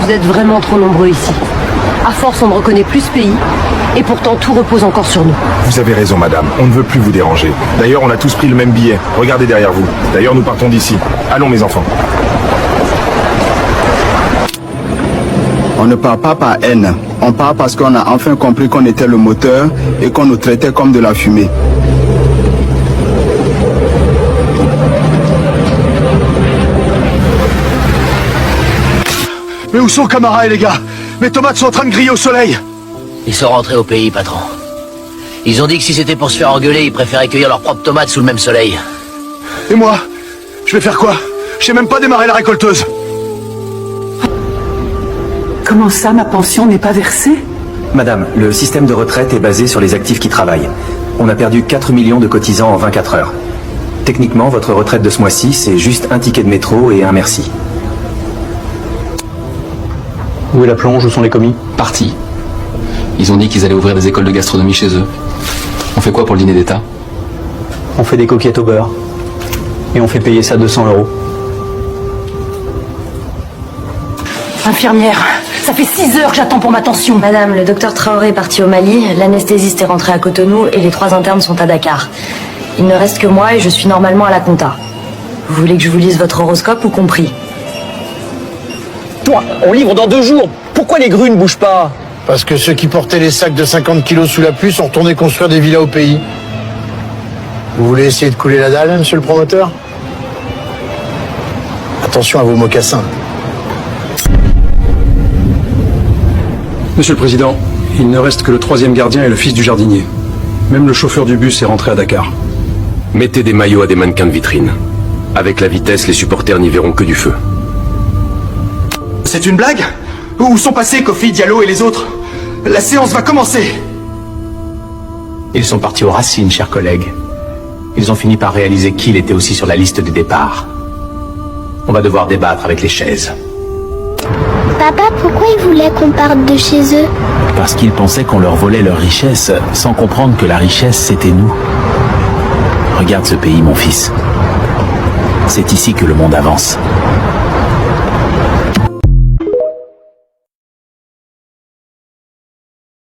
Vous êtes vraiment trop nombreux ici. À force, on ne reconnaît plus ce pays. Et pourtant, tout repose encore sur nous. Vous avez raison, madame. On ne veut plus vous déranger. D'ailleurs, on a tous pris le même billet. Regardez derrière vous. D'ailleurs, nous partons d'ici. Allons, mes enfants. On ne part pas par haine. On part parce qu'on a enfin compris qu'on était le moteur et qu'on nous traitait comme de la fumée. Mais où sont Camara et les gars? Mes tomates sont en train de griller au soleil. Ils sont rentrés au pays, patron. Ils ont dit que si c'était pour se faire engueuler, ils préféraient cueillir leurs propres tomates sous le même soleil. Et moi? Je vais faire quoi? Je sais même pas démarrer la récolteuse. Comment ça, ma pension n'est pas versée? Madame, le système de retraite est basé sur les actifs qui travaillent. On a perdu 4 millions de cotisants en 24 heures. Techniquement, votre retraite de ce mois-ci, c'est juste un ticket de métro et un merci. Où est la plonge? Où sont les commis? Partis. Ils ont dit qu'ils allaient ouvrir des écoles de gastronomie chez eux. On fait quoi pour le dîner d'État? On fait des coquillettes au beurre. Et on fait payer ça 200 €. Infirmière, ça fait 6 heures que j'attends pour ma tension. Madame, le docteur Traoré est parti au Mali, l'anesthésiste est rentré à Cotonou et les 3 internes sont à Dakar. Il ne reste que moi et je suis normalement à la compta. Vous voulez que je vous lise votre horoscope ou compris? Toi, on livre dans 2 jours. Pourquoi les grues ne bougent pas? Parce que ceux qui portaient les sacs de 50 kilos sous la pluie sont retournés construire des villas au pays. Vous voulez essayer de couler la dalle, monsieur le promoteur? Attention à vos mocassins. Monsieur le Président, il ne reste que le 3e gardien et le fils du jardinier. Même le chauffeur du bus est rentré à Dakar. Mettez des maillots à des mannequins de vitrine. Avec la vitesse, les supporters n'y verront que du feu. C'est une blague? Où sont passés Kofi, Diallo et les autres? La séance va commencer. Ils sont partis aux racines, chers collègues. Ils ont fini par réaliser qu'il était aussi sur la liste des départs. On va devoir débattre avec les chaises. Papa, pourquoi ils voulaient qu'on parte de chez eux? Parce qu'ils pensaient qu'on leur volait leur richesse, sans comprendre que la richesse, c'était nous. Regarde ce pays, mon fils. C'est ici que le monde avance.